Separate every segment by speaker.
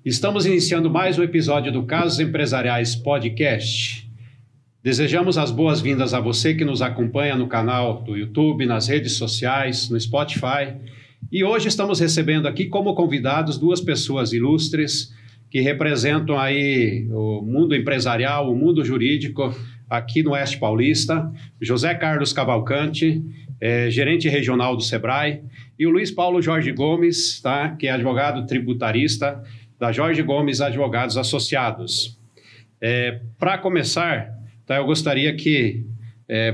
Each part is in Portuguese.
Speaker 1: Estamos iniciando mais um episódio do Casos Empresariais Podcast. Desejamos as boas-vindas a você que nos acompanha no canal do YouTube, nas redes sociais, no Spotify. E hoje estamos recebendo aqui como convidados duas pessoas ilustres que representam aí o mundo empresarial, o mundo jurídico aqui no Oeste Paulista. José Carlos Cavalcante, gerente regional do Sebrae, e o Luiz Paulo Jorge Gomes, tá? Que é advogado tributarista da Jorge Gomes Advogados Associados. Para começar, tá, eu gostaria que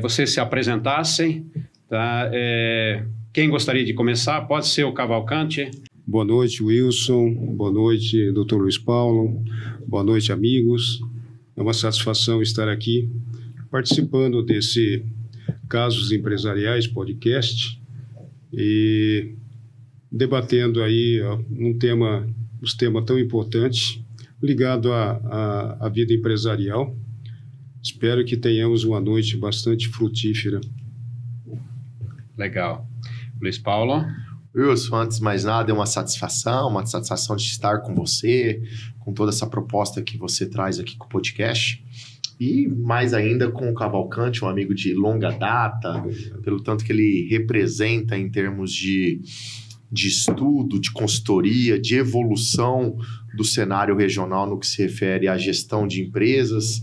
Speaker 1: vocês se apresentassem. Tá? Quem gostaria de começar? Pode ser o Cavalcante.
Speaker 2: Boa noite, Wilson. Boa noite, Dr. Luiz Paulo. Boa noite, amigos. É uma satisfação estar aqui participando desse Casos Empresariais Podcast e debatendo aí um tema tão importante ligado à vida empresarial. Espero que tenhamos uma noite bastante frutífera.
Speaker 1: Legal. Luiz Paulo?
Speaker 3: Wilson, antes de mais nada, é uma satisfação de estar com você, com toda essa proposta que você traz aqui com o podcast. E mais ainda com o Cavalcante, um amigo de longa data, pelo tanto que ele representa em termos de estudo, de consultoria, de evolução do cenário regional no que se refere à gestão de empresas.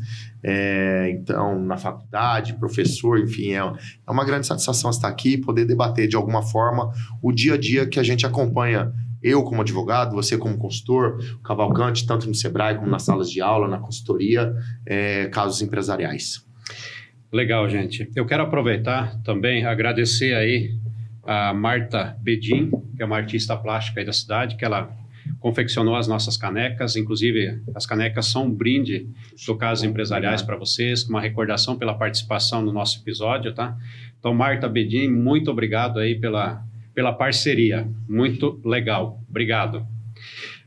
Speaker 3: Então, na faculdade, professor, enfim, é uma grande satisfação estar aqui e poder debater de alguma forma o dia a dia que a gente acompanha. Eu como advogado, você como consultor, o Cavalcante, tanto no Sebrae como nas salas de aula, na consultoria, casos empresariais.
Speaker 1: Legal, gente. Eu quero aproveitar também, agradecer aí a Marta Bedin, que é uma artista plástica aí da cidade, que ela confeccionou as nossas canecas, inclusive as canecas são um brinde do Casos Empresariais para vocês, com uma recordação pela participação no nosso episódio, tá? Então, Marta Bedin, muito obrigado aí pela parceria, muito legal, obrigado.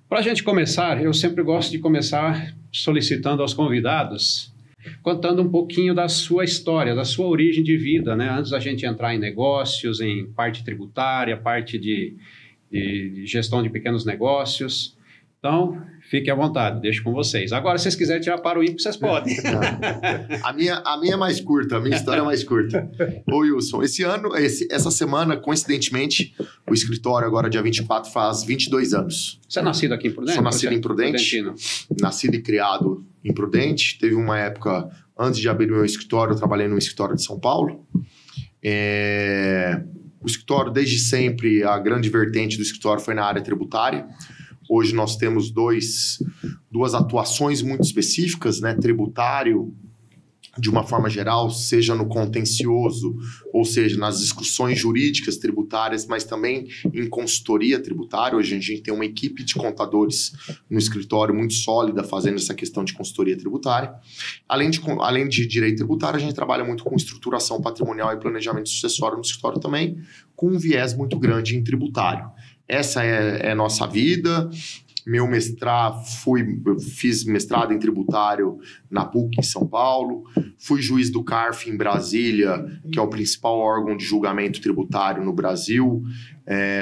Speaker 1: Para a gente começar, eu sempre gosto de começar solicitando aos convidados, contando um pouquinho da sua história, da sua origem de vida, né? Antes da gente entrar em negócios, em parte tributária, parte de gestão de pequenos negócios. Então, fique à vontade, deixo com vocês. Agora, se vocês quiserem tirar para o ímpar, vocês podem.
Speaker 3: A minha é mais curta, a minha história é mais curta. Ô Wilson, essa semana, coincidentemente, o escritório agora, dia 24, faz 22 anos.
Speaker 1: Você é nascido aqui em Prudente?
Speaker 3: Sou nascido em Prudente, nascido e criado em Prudente. Teve uma época, antes de abrir meu escritório, eu trabalhei no escritório de São Paulo. O escritório, desde sempre, a grande vertente do escritório foi na área tributária. Hoje nós temos duas atuações muito específicas, né? Tributário, de uma forma geral, seja no contencioso, ou seja, nas discussões jurídicas tributárias, mas também em consultoria tributária. Hoje a gente tem uma equipe de contadores no escritório muito sólida fazendo essa questão de consultoria tributária. Além de direito tributário, a gente trabalha muito com estruturação patrimonial e planejamento sucessório no escritório também, com um viés muito grande em tributário. Essa é a nossa vida. Eu fiz mestrado em tributário na PUC em São Paulo, fui juiz do CARF em Brasília, que é o principal órgão de julgamento tributário no Brasil.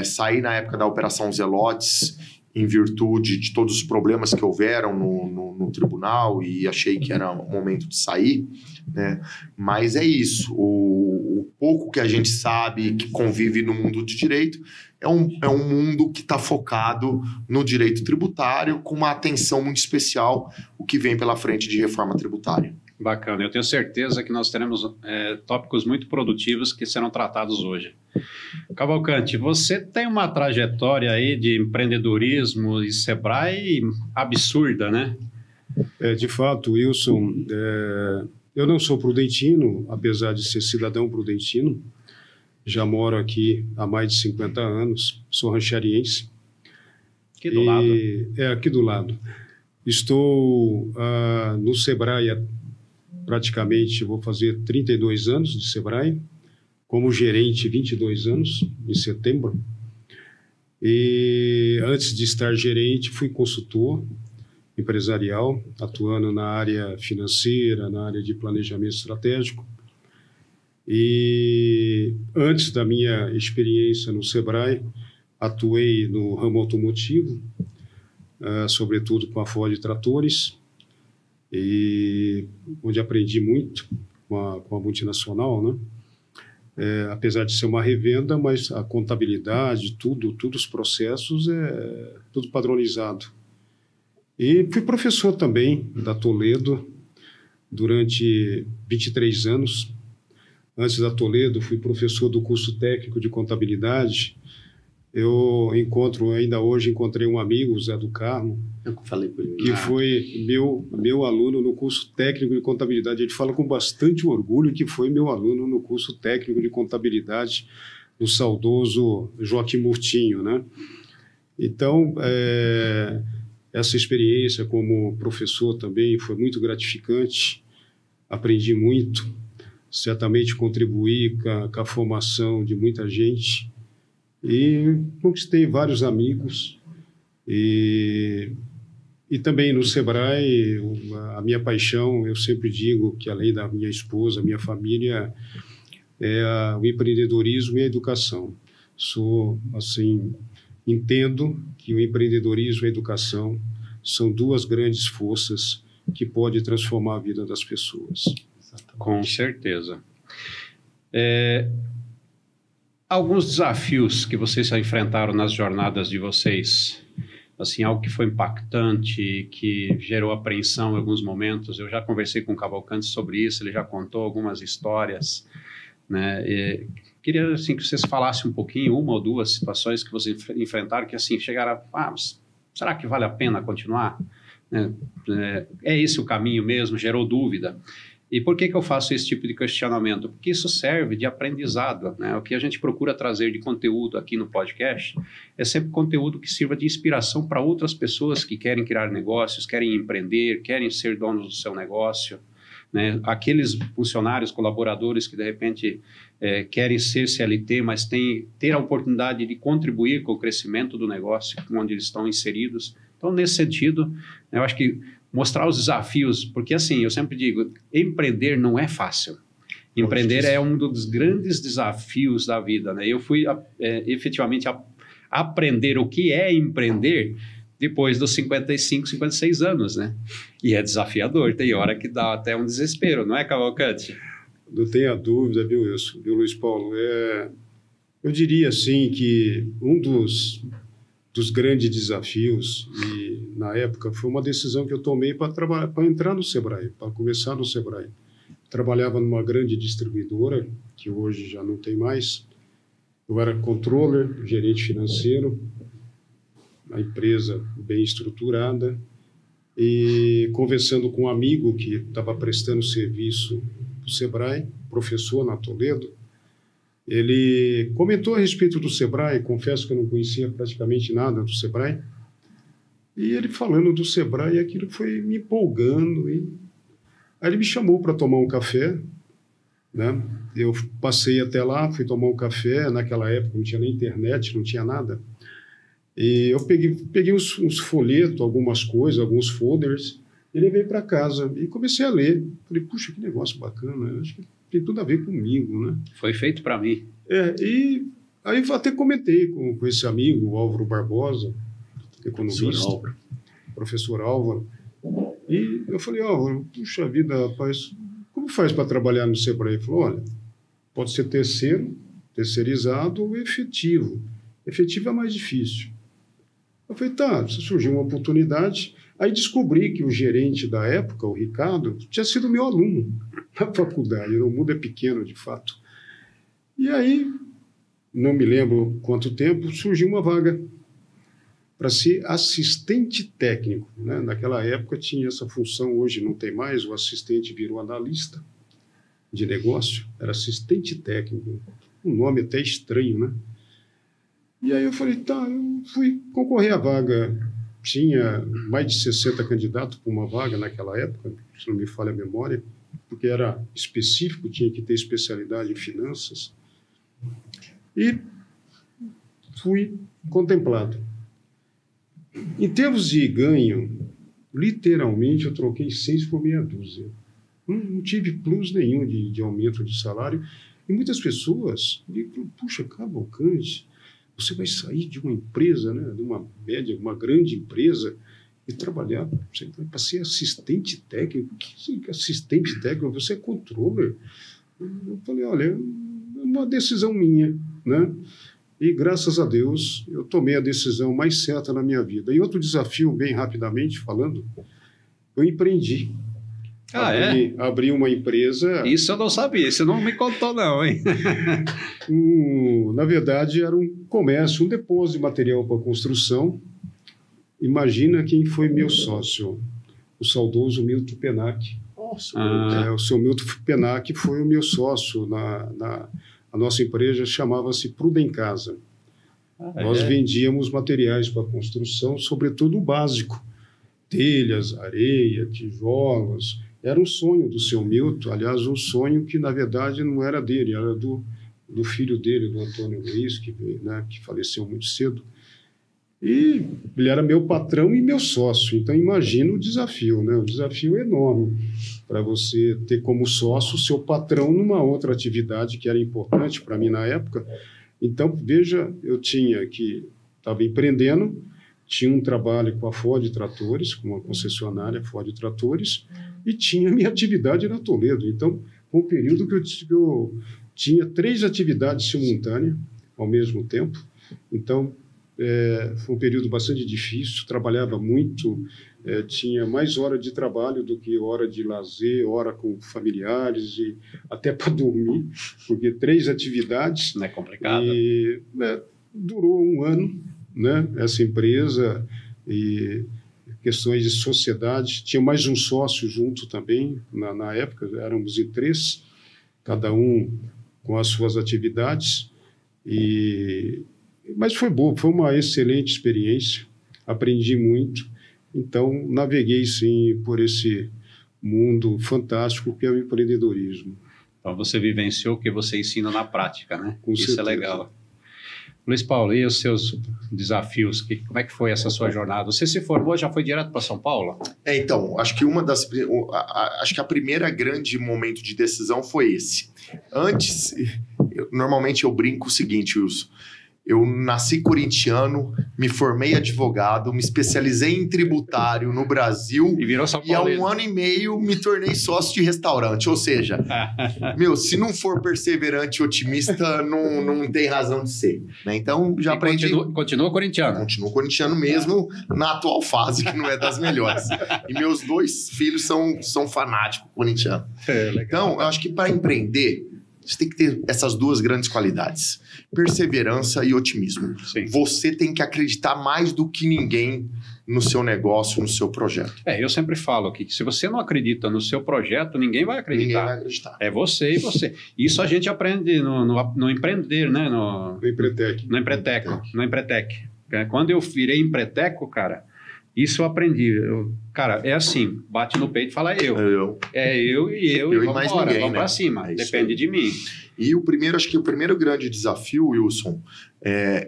Speaker 3: Saí na época da Operação Zelotes, em virtude de todos os problemas que houveram no tribunal, e achei que era o momento de sair, né? Mas é isso, o pouco que a gente sabe que convive no mundo de direito é um mundo que está focado no direito tributário, com uma atenção muito especial o que vem pela frente de reforma tributária.
Speaker 1: Bacana, eu tenho certeza que nós teremos tópicos muito produtivos que serão tratados hoje. Cavalcante, você tem uma trajetória aí de empreendedorismo e Sebrae absurda, né?
Speaker 2: De fato, Wilson, eu não sou prudentino, apesar de ser cidadão prudentino. Já moro aqui há mais de 50 anos, sou rancheriense.
Speaker 1: Aqui do lado?
Speaker 2: Aqui do lado. Estou no Sebrae praticamente, vou fazer 32 anos de Sebrae, como gerente 22 anos, em setembro. E antes de estar gerente, fui consultor empresarial, atuando na área financeira, na área de planejamento estratégico. E antes da minha experiência no Sebrae, atuei no ramo automotivo, sobretudo com a Ford Tratores, e onde aprendi muito com a multinacional, né? Apesar de ser uma revenda, mas a contabilidade, tudo os processos é tudo padronizado. E fui professor também da Toledo durante 23 anos. Antes da Toledo, fui professor do curso técnico de contabilidade. Eu ainda hoje encontrei um amigo, o Zé do Carmo,
Speaker 3: Eu falei por ele.
Speaker 2: que foi meu aluno no curso técnico de contabilidade. Ele fala com bastante orgulho que foi meu aluno no curso técnico de contabilidade do saudoso Joaquim Murtinho, né? Então, essa experiência como professor também foi muito gratificante. Aprendi muito, certamente contribuí com a formação de muita gente e conquistei vários amigos. E também no Sebrae, a minha paixão, eu sempre digo que além da minha esposa, minha família, é o empreendedorismo e a educação. Entendo que o empreendedorismo e a educação são duas grandes forças que podem transformar a vida das pessoas.
Speaker 3: Exatamente.
Speaker 1: Com certeza. Alguns desafios que vocês já enfrentaram nas jornadas de vocês, assim, algo que foi impactante, que gerou apreensão em alguns momentos. Eu já conversei com o Cavalcante sobre isso, ele já contou algumas histórias, né? Queria assim, que vocês falassem um pouquinho, uma ou duas situações que vocês enfrentaram, que assim, chegaram a... será que vale a pena continuar? É esse o caminho mesmo? Gerou dúvida. E por que eu faço esse tipo de questionamento? Porque isso serve de aprendizado, né? O que a gente procura trazer de conteúdo aqui no podcast é sempre conteúdo que sirva de inspiração para outras pessoas que querem criar negócios, querem empreender, querem ser donos do seu negócio, né? Aqueles funcionários, colaboradores que de repente querem ser CLT, mas ter a oportunidade de contribuir com o crescimento do negócio onde eles estão inseridos. Então, nesse sentido, eu acho que mostrar os desafios, porque assim, eu sempre digo, empreender não é fácil. Empreender é um dos grandes desafios da vida, né? Eu fui efetivamente aprender o que é empreender depois dos 55, 56 anos, né? E é desafiador, tem hora que dá até um desespero, não é, Cavalcante?
Speaker 2: Não tenha dúvida, viu, Wilson, viu, Luiz Paulo? Eu diria assim que um dos grandes desafios, e na época foi uma decisão que eu tomei para entrar no Sebrae, para começar no Sebrae. Trabalhava numa grande distribuidora, que hoje já não tem mais. Eu era controller, gerente financeiro, a empresa bem estruturada, e conversando com um amigo que estava prestando serviço para o Sebrae, professor na Toledo, ele comentou a respeito do Sebrae, confesso que eu não conhecia praticamente nada do Sebrae, e ele falando do Sebrae, aquilo foi me empolgando. Aí ele me chamou para tomar um café, né? Eu passei até lá, fui tomar um café, naquela época não tinha nem internet, não tinha nada, e eu peguei uns folhetos, algumas coisas, alguns folders, e levei para casa e comecei a ler. Falei, puxa, que negócio bacana, acho que tem tudo a ver comigo, né?
Speaker 1: Foi feito para mim.
Speaker 2: E aí eu até comentei com esse amigo, o Álvaro Barbosa, economista, professor Álvaro, e eu falei, Álvaro, puxa vida, rapaz, como faz para trabalhar no Sebrae? Ele falou, olha, pode ser terceirizado ou efetivo. Efetivo é mais difícil. Eu falei, tá, surgiu uma oportunidade. Aí descobri que o gerente da época, o Ricardo, tinha sido meu aluno na faculdade. O mundo é pequeno, de fato. E aí, não me lembro quanto tempo, surgiu uma vaga para ser assistente técnico, né? Naquela época tinha essa função, hoje não tem mais, o assistente virou analista de negócio, era assistente técnico, um nome até estranho, né? E aí eu falei, tá, eu fui concorrer à vaga. Tinha mais de 60 candidatos para uma vaga naquela época, se não me falha a memória, porque era específico, tinha que ter especialidade em finanças. E fui contemplado. Em termos de ganho, literalmente eu troquei 6 por meia dúzia. Não tive plus nenhum de aumento de salário. E muitas pessoas dizem, puxa, Cavalcante, você vai sair de uma empresa, né, de uma média, uma grande empresa, e trabalhar para ser assistente técnico. O que é assistente técnico? Você é controller. Eu falei, olha, é uma decisão minha, né? E, graças a Deus, eu tomei a decisão mais certa na minha vida. E outro desafio, bem rapidamente falando, eu empreendi. Abri uma empresa...
Speaker 1: Isso eu não sabia, isso não me contou não, hein?
Speaker 2: Na verdade, era um comércio, um depósito de material para construção. Imagina quem foi meu sócio, o saudoso Milton Penac.
Speaker 3: Nossa,
Speaker 2: o seu Milton Penac foi o meu sócio. A nossa empresa chamava-se Prudencasa. Nós vendíamos materiais para construção, sobretudo o básico. Telhas, areia, tijolos. Era um sonho do seu Milton, aliás, um sonho que, na verdade, não era dele, era do filho dele, do Antônio Luiz, que faleceu muito cedo. E ele era meu patrão e meu sócio. Então, imagina o desafio, né? O desafio é enorme para você ter como sócio o seu patrão numa outra atividade que era importante para mim na época. Então, veja, eu estava empreendendo, tinha um trabalho com a Ford Tratores, com uma concessionária Ford Tratores, e tinha minha atividade na Toledo. Então, foi um período que eu tinha 3 atividades simultâneas ao mesmo tempo. Então, foi um período bastante difícil, trabalhava muito, tinha mais hora de trabalho do que hora de lazer, hora com familiares e até para dormir, porque 3 atividades.
Speaker 1: Não é complicado?
Speaker 2: E durou 1 ano, né, essa empresa, e questões de sociedade. Tinha mais um sócio junto também, na época, éramos em 3, cada um com as suas atividades, mas foi bom, foi uma excelente experiência, aprendi muito. Então, naveguei, sim, por esse mundo fantástico que é o empreendedorismo.
Speaker 1: Então, você vivenciou o que você ensina na prática, né?
Speaker 2: Com
Speaker 1: Isso
Speaker 2: certeza.
Speaker 1: é legal. Luiz Paulo, e os seus desafios? Como é que foi essa sua jornada? Você se formou, já foi direto para São Paulo?
Speaker 3: Então, acho que acho que a primeira grande momento de decisão foi esse. Antes, normalmente eu brinco o seguinte, Wilson. Eu nasci corintiano, me formei advogado, me especializei em tributário no Brasil
Speaker 1: E virou São
Speaker 3: e há
Speaker 1: Paulo.
Speaker 3: 1 ano e meio me tornei sócio de restaurante. Ou seja, se não for perseverante e otimista, não tem razão de ser. Né? Então, já aprendi...
Speaker 1: Continua corintiano.
Speaker 3: Continuo corintiano mesmo na atual fase, que não é das melhores. E meus 2 filhos são fanáticos corintianos. Então, eu acho que para empreender, você tem que ter essas 2 grandes qualidades: perseverança e otimismo.
Speaker 1: Sim.
Speaker 3: Você tem que acreditar mais do que ninguém no seu negócio, no seu projeto.
Speaker 1: Eu sempre falo que se você não acredita no seu projeto, ninguém vai acreditar.
Speaker 3: Ninguém vai acreditar.
Speaker 1: É você e você. Isso a gente aprende no empreender, né? No Empretec. No Empretec. Quando eu virei Empreteco, cara, isso eu aprendi. Cara, é assim, bate no peito e fala eu. É eu e vamos
Speaker 3: mais
Speaker 1: embora,
Speaker 3: ninguém,
Speaker 1: vamos
Speaker 3: né?
Speaker 1: pra cima. Depende de mim.
Speaker 3: E acho que o primeiro grande desafio, Wilson,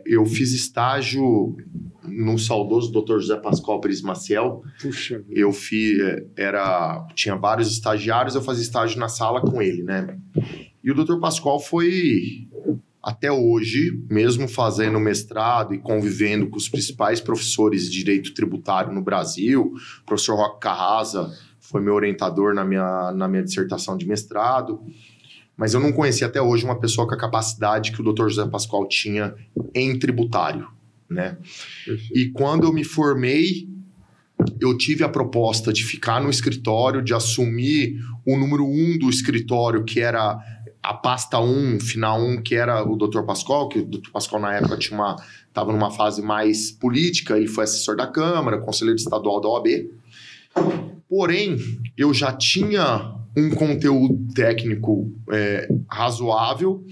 Speaker 3: eu fiz estágio no saudoso Dr. José Pascoal Pires Maciel.
Speaker 2: Puxa.
Speaker 3: Eu tinha vários estagiários, eu fazia estágio na sala com ele, né? E o Dr. Pascoal foi, até hoje, mesmo fazendo mestrado e convivendo com os principais professores de direito tributário no Brasil, o professor Roque Carrasa foi meu orientador na minha dissertação de mestrado, mas eu não conheci até hoje uma pessoa com a capacidade que o Dr. José Pascoal tinha em tributário, né?
Speaker 2: Perfeito.
Speaker 3: E quando eu me formei, eu tive a proposta de ficar no escritório, de assumir o número 1 do escritório, que era a pasta 1, final 1, que era o Dr. Pascoal, que o Dr. Pascoal na época estava numa fase mais política, ele foi assessor da Câmara, conselheiro estadual da OAB. Porém, eu já tinha um conteúdo técnico razoável,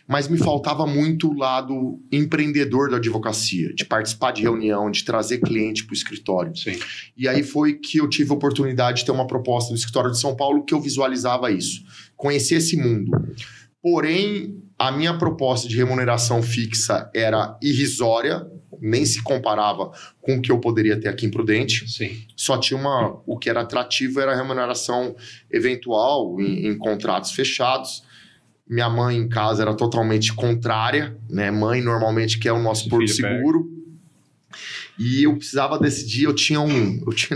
Speaker 3: mas me faltava muito o lado empreendedor da advocacia, de participar de reunião, de trazer cliente para o escritório.
Speaker 1: Sim.
Speaker 3: E aí foi que eu tive a oportunidade de ter uma proposta do escritório de São Paulo que eu visualizava isso, conhecer esse mundo. Porém, a minha proposta de remuneração fixa era irrisória, nem se comparava com o que eu poderia ter aqui em Prudente.
Speaker 1: Sim.
Speaker 3: Só tinha o que era atrativo era a remuneração eventual em contratos fechados. Minha mãe em casa era totalmente contrária, né? Mãe normalmente quer o nosso porto seguro. E eu precisava decidir,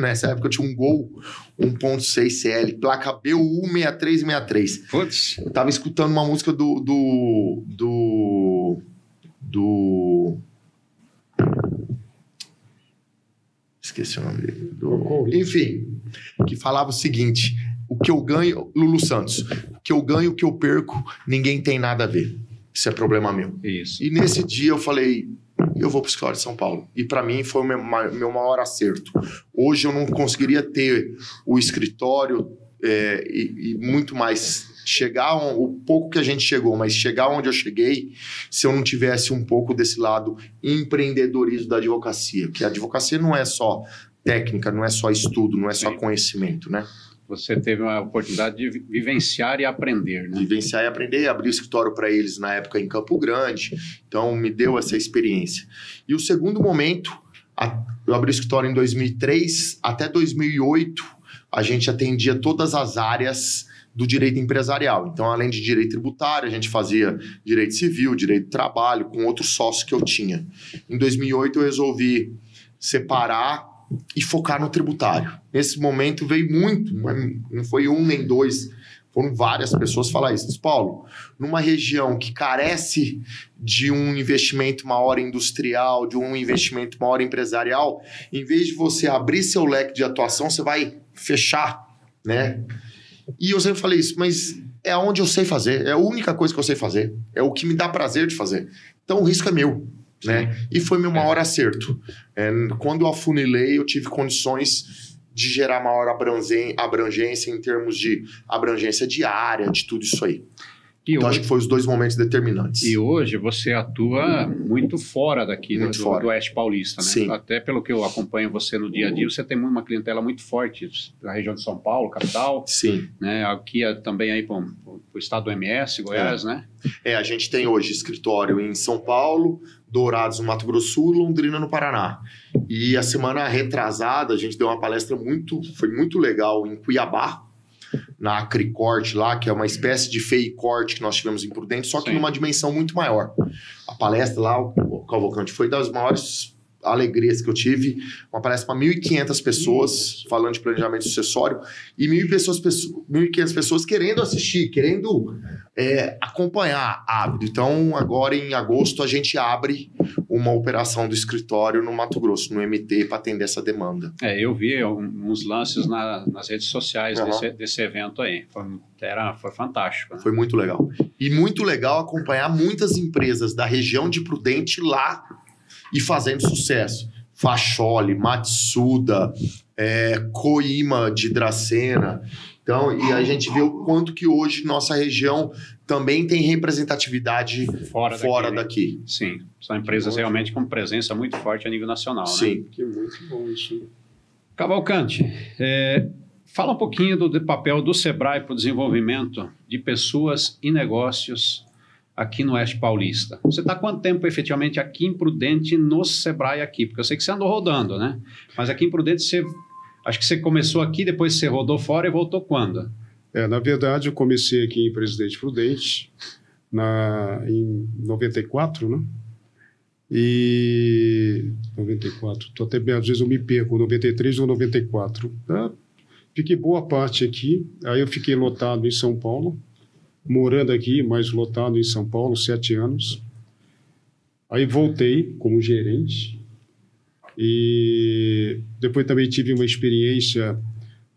Speaker 3: nessa época eu tinha um Gol 1.6 CL, placa BU 6363.
Speaker 1: Putz.
Speaker 3: Eu tava escutando uma música esqueci o nome dele. Enfim, que falava o seguinte: o que eu ganho, Lulu Santos, o que eu ganho, o que eu perco, ninguém tem nada a ver. Isso é problema meu.
Speaker 1: Isso.
Speaker 3: E nesse dia eu falei, eu vou pro escritório de São Paulo. E para mim foi o meu maior acerto. Hoje eu não conseguiria ter o escritório e muito mais chegar o pouco que a gente chegou, mas chegar onde eu cheguei, se eu não tivesse um pouco desse lado empreendedorismo da advocacia. Porque a advocacia não é só técnica, não é só estudo, não é só conhecimento, né?
Speaker 1: Você teve uma oportunidade de vivenciar e aprender, né?
Speaker 3: Vivenciar e aprender, abri o escritório para eles na época em Campo Grande, então me deu essa experiência. E o segundo momento, eu abri o escritório em 2003, até 2008 a gente atendia todas as áreas do direito empresarial. Então, além de direito tributário, a gente fazia direito civil, direito do trabalho, com outros sócios que eu tinha. Em 2008 eu resolvi separar e focar no tributário. Nesse momento veio muito, não foi um nem dois, foram várias pessoas falar isso. Paulo, numa região que carece de um investimento maior industrial, de um investimento maior empresarial, em vez de você abrir seu leque de atuação, você vai fechar, né? E eu sempre falei isso, mas é onde eu sei fazer, é a única coisa que eu sei fazer, é o que me dá prazer de fazer. Então o risco é meu. Né? E foi meu maior acerto. Quando eu afunilei, eu tive condições de gerar maior abrangência em termos de abrangência diária, de tudo isso aí. Então, acho que foi os dois momentos determinantes.
Speaker 1: E hoje você atua muito fora daqui, do Oeste Paulista, né?
Speaker 3: Sim.
Speaker 1: Até pelo que eu acompanho você no dia a dia, você tem uma clientela muito forte na região de São Paulo, capital.
Speaker 3: Sim.
Speaker 1: Né? Aqui também aí para o estado do MS, Goiás, né?
Speaker 3: A gente tem hoje escritório em São Paulo, Dourados, no Mato Grosso do Sul, Londrina, no Paraná. E a semana retrasada, a gente deu uma palestra foi muito legal em Cuiabá, na Acricorte lá, que é uma espécie de FEICorte que nós tivemos em Prudente, só que numa dimensão muito maior. A palestra lá, o Cavalcante, foi das maiores alegrias que eu tive. Uma palestra para 1.500 pessoas, falando de planejamento sucessório, e 1.500 pessoas querendo assistir, querendo acompanhar ávido. Então, agora em agosto, a gente abre uma operação do escritório no Mato Grosso, no MT, para atender essa demanda.
Speaker 1: Eu vi uns lances nas redes sociais desse evento aí. Foi fantástico. Né?
Speaker 3: Foi muito legal. E muito legal acompanhar muitas empresas da região de Prudente lá e fazendo sucesso. Facholi, Matsuda, Coima de Dracena. Então, e a gente vê o quanto que hoje nossa região também tem representatividade fora daqui.
Speaker 1: Sim, são empresas realmente com presença muito forte a nível nacional.
Speaker 3: Sim.
Speaker 1: Né?
Speaker 2: Que muito bom isso.
Speaker 1: Cavalcante, fala um pouquinho do papel do Sebrae para o desenvolvimento de pessoas e negócios aqui no Oeste Paulista. Você está há quanto tempo efetivamente aqui em Prudente, no Sebrae aqui? Porque eu sei que você andou rodando, né? Mas aqui em Prudente, acho que você começou aqui, depois você rodou fora e voltou quando?
Speaker 2: Na verdade, eu comecei aqui em Presidente Prudente em 94, né? E 94, às vezes eu me perco, 93 ou 94. Fiquei boa parte aqui, aí eu fiquei lotado em São Paulo, morando aqui, mas lotado em São Paulo, 7 anos. Aí voltei como gerente e depois também tive uma experiência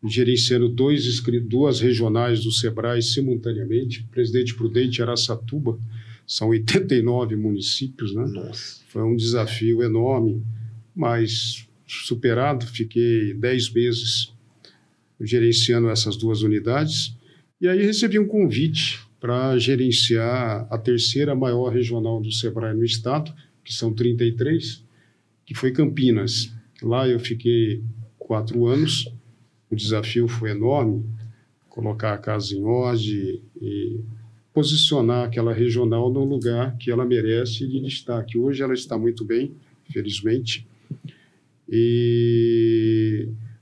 Speaker 2: gerenciando duas regionais do Sebrae simultaneamente, Presidente Prudente e Araçatuba, são 89 municípios, né?
Speaker 3: Nossa.
Speaker 2: Foi um desafio enorme, mas superado, fiquei 10 meses gerenciando essas duas unidades, e aí recebi um convite para gerenciar a terceira maior regional do Sebrae no estado, que são 33, que foi Campinas. Lá eu fiquei 4 anos, o desafio foi enorme, colocar a casa em ordem e posicionar aquela regional no lugar que ela merece de destaque. Hoje ela está muito bem, felizmente,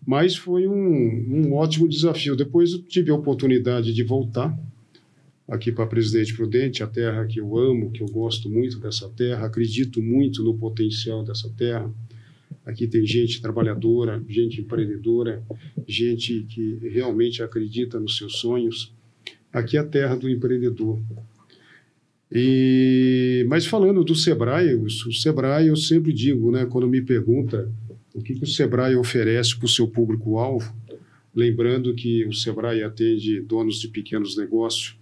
Speaker 2: mas foi um ótimo desafio. Depois eu tive a oportunidade de voltar aqui para Presidente Prudente, a terra que eu amo, que eu gosto muito dessa terra, acredito muito no potencial dessa terra. Aqui tem gente trabalhadora, gente empreendedora, gente que realmente acredita nos seus sonhos. Aqui é a terra do empreendedor. Mas falando do Sebrae, o Sebrae eu sempre digo, né, quando me pergunta o que o Sebrae oferece para o seu público-alvo, lembrando que o Sebrae atende donos de pequenos negócios,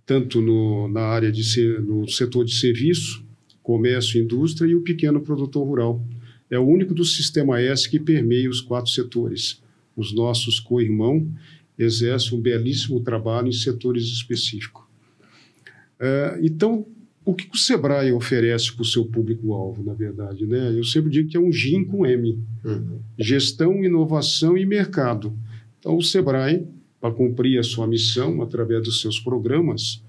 Speaker 2: tanto na área no setor de serviço, comércio, indústria e o pequeno produtor rural. É o único do Sistema S que permeia os 4 setores. Os nossos co-irmãos exercem um belíssimo trabalho em setores específicos. Então, o que o Sebrae oferece para o seu público-alvo, na verdade, né? Eu sempre digo que é um GIM com M. Gestão, inovação e mercado. Então, o Sebrae, para cumprir a sua missão, através dos seus programas,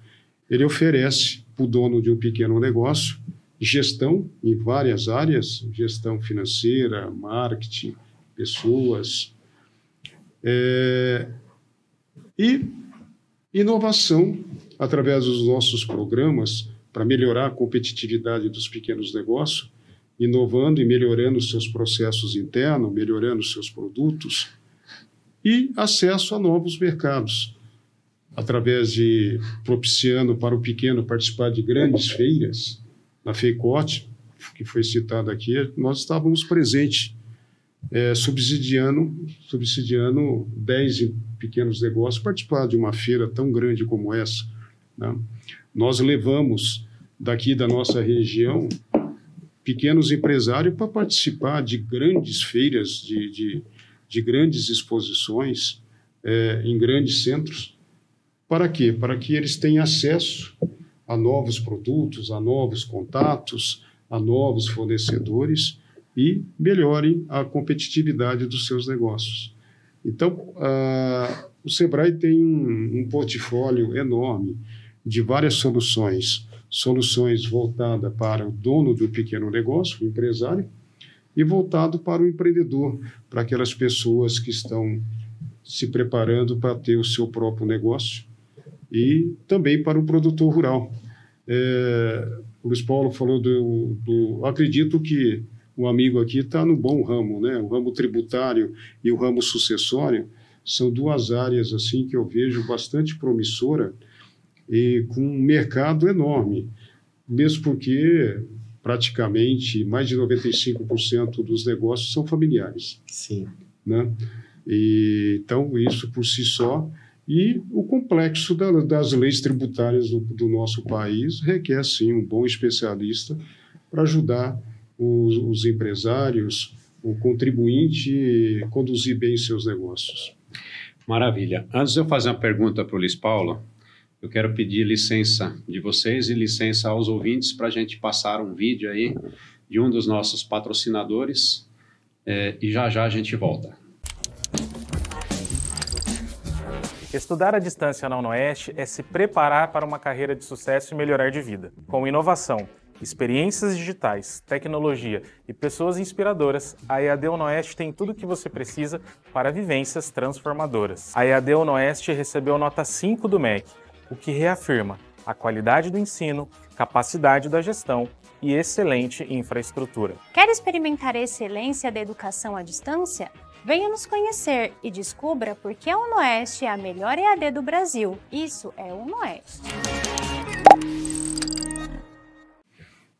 Speaker 2: ele oferece para o dono de um pequeno negócio gestão em várias áreas, gestão financeira, marketing, pessoas, e inovação através dos nossos programas para melhorar a competitividade dos pequenos negócios, inovando e melhorando os seus processos internos, melhorando os seus produtos e acesso a novos mercados, através de propiciando para o pequeno participar de grandes feiras. Na FEICOT, que foi citada aqui, nós estávamos presentes, subsidiando 10 pequenos negócios participar de uma feira tão grande como essa, né? Nós levamos daqui da nossa região pequenos empresários para participar de grandes feiras, de grandes exposições em grandes centros. Para quê? Para que eles tenham acesso a novos produtos, a novos contatos, a novos fornecedores e melhorem a competitividade dos seus negócios. Então, o Sebrae tem um portfólio enorme de várias soluções voltadas para o dono do pequeno negócio, o empresário, e voltado para o empreendedor, para aquelas pessoas que estão se preparando para ter o seu próprio negócio, e também para o produtor rural. O Luiz Paulo falou acredito que o amigo aqui está no bom ramo, né? O ramo tributário e o ramo sucessório são 2 áreas assim que eu vejo bastante promissora e com um mercado enorme, mesmo porque praticamente mais de 95% dos negócios são familiares.
Speaker 3: Sim.
Speaker 2: Né? Então, isso por si só. E o complexo das leis tributárias do nosso país requer, sim, um bom especialista para ajudar os empresários, o contribuinte a conduzir bem seus negócios.
Speaker 1: Maravilha. Antes de eu fazer uma pergunta para o Luiz Paulo, eu quero pedir licença de vocês e licença aos ouvintes para a gente passar um vídeo aí de um dos nossos patrocinadores e já a gente volta.
Speaker 4: Estudar à distância na UnoOeste é se preparar para uma carreira de sucesso e melhorar de vida. Com inovação, experiências digitais, tecnologia e pessoas inspiradoras, a EAD UnoOeste tem tudo o que você precisa para vivências transformadoras. A EAD UnoOeste recebeu nota 5 do MEC, o que reafirma a qualidade do ensino, capacidade da gestão e excelente infraestrutura.
Speaker 5: Quer experimentar a excelência da educação à distância? Venha nos conhecer e descubra por que a UnoOeste é a melhor EAD do Brasil. Isso é UnoOeste.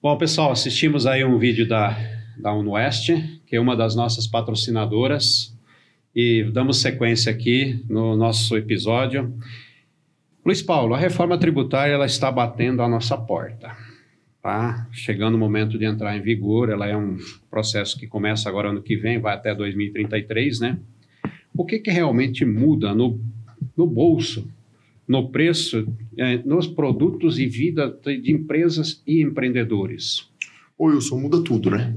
Speaker 1: Bom, pessoal, assistimos aí um vídeo da UnoOeste, que é uma das nossas patrocinadoras, e damos sequência aqui no nosso episódio. Luiz Paulo, a reforma tributária ela está batendo a nossa porta. Tá? Chegando o momento de entrar em vigor, ela é um processo que começa agora ano que vem, vai até 2033, né? O que realmente muda no bolso, no preço, nos produtos e vida de empresas e empreendedores?
Speaker 3: Ô Wilson, muda tudo, né?